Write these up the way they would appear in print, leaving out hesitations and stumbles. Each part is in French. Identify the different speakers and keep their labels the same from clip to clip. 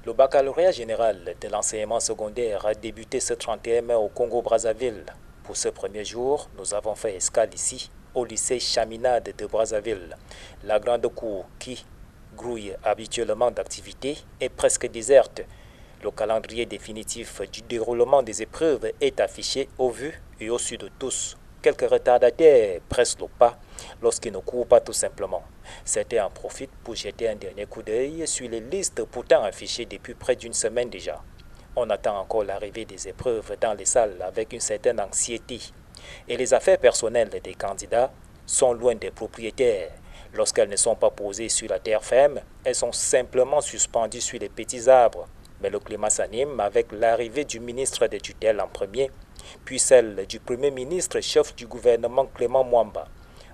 Speaker 1: Le baccalauréat général de l'enseignement secondaire a débuté ce 31 mai au Congo-Brazzaville. Pour ce premier jour, nous avons fait escale ici, au lycée Chaminade de Brazzaville. La grande cour qui grouille habituellement d'activités est presque déserte. Le calendrier définitif du déroulement des épreuves est affiché au vu et au su de tous. Quelques retardataires pressent le pas lorsqu'ils ne courent pas tout simplement. Certains en profitent pour jeter un dernier coup d'œil sur les listes pourtant affichées depuis près d'une semaine déjà. On attend encore l'arrivée des épreuves dans les salles avec une certaine anxiété. Et les affaires personnelles des candidats sont loin des propriétaires. Lorsqu'elles ne sont pas posées sur la terre ferme, elles sont simplement suspendues sur les petits arbres. Mais le climat s'anime avec l'arrivée du ministre des tutelles en premier, puis celle du Premier ministre chef du gouvernement Clément Mwamba.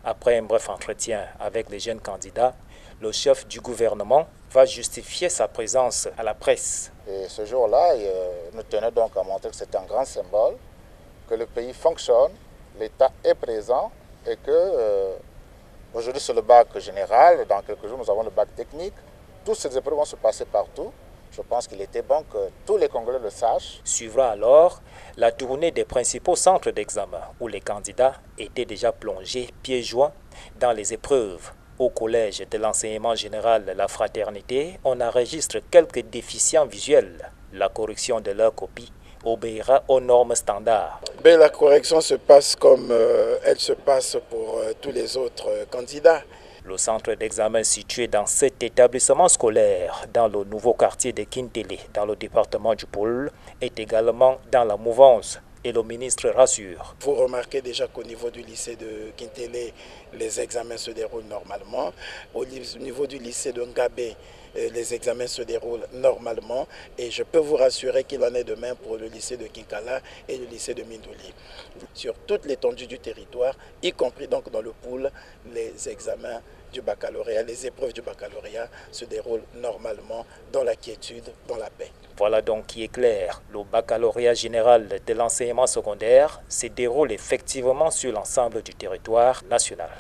Speaker 1: Après un bref entretien avec les jeunes candidats, le chef du gouvernement va justifier sa présence à la presse.
Speaker 2: Et ce jour-là, nous tenons donc à montrer que c'est un grand symbole, que le pays fonctionne, l'État est présent et que aujourd'hui c'est le bac général, dans quelques jours nous avons le bac technique. Toutes ces épreuves vont se passer partout. Je pense qu'il était bon que tous les Congolais le sachent.
Speaker 1: Suivra alors la tournée des principaux centres d'examen où les candidats étaient déjà plongés pieds joints dans les épreuves. Au collège de l'enseignement général La Fraternité, on enregistre quelques déficients visuels. La correction de leur copie obéira aux normes standards.
Speaker 3: Mais la correction se passe comme elle se passe pour tous les autres candidats.
Speaker 1: Le centre d'examen situé dans cet établissement scolaire, dans le nouveau quartier de Kintélé, dans le département du Pôle, est également dans la mouvance. Et le ministre rassure.
Speaker 3: Vous remarquez déjà qu'au niveau du lycée de Kintélé, les examens se déroulent normalement. Au niveau du lycée de Ngabé, les examens se déroulent normalement. Et je peux vous rassurer qu'il en est de même pour le lycée de Kinkala et le lycée de Mindouli. Sur toute l'étendue du territoire, y compris donc dans le Pôle, les examens du baccalauréat, les épreuves du baccalauréat se déroulent normalement dans la quiétude, dans la paix.
Speaker 1: Voilà donc qui est clair. Le baccalauréat général de l'enseignement secondaire se déroule effectivement sur l'ensemble du territoire national.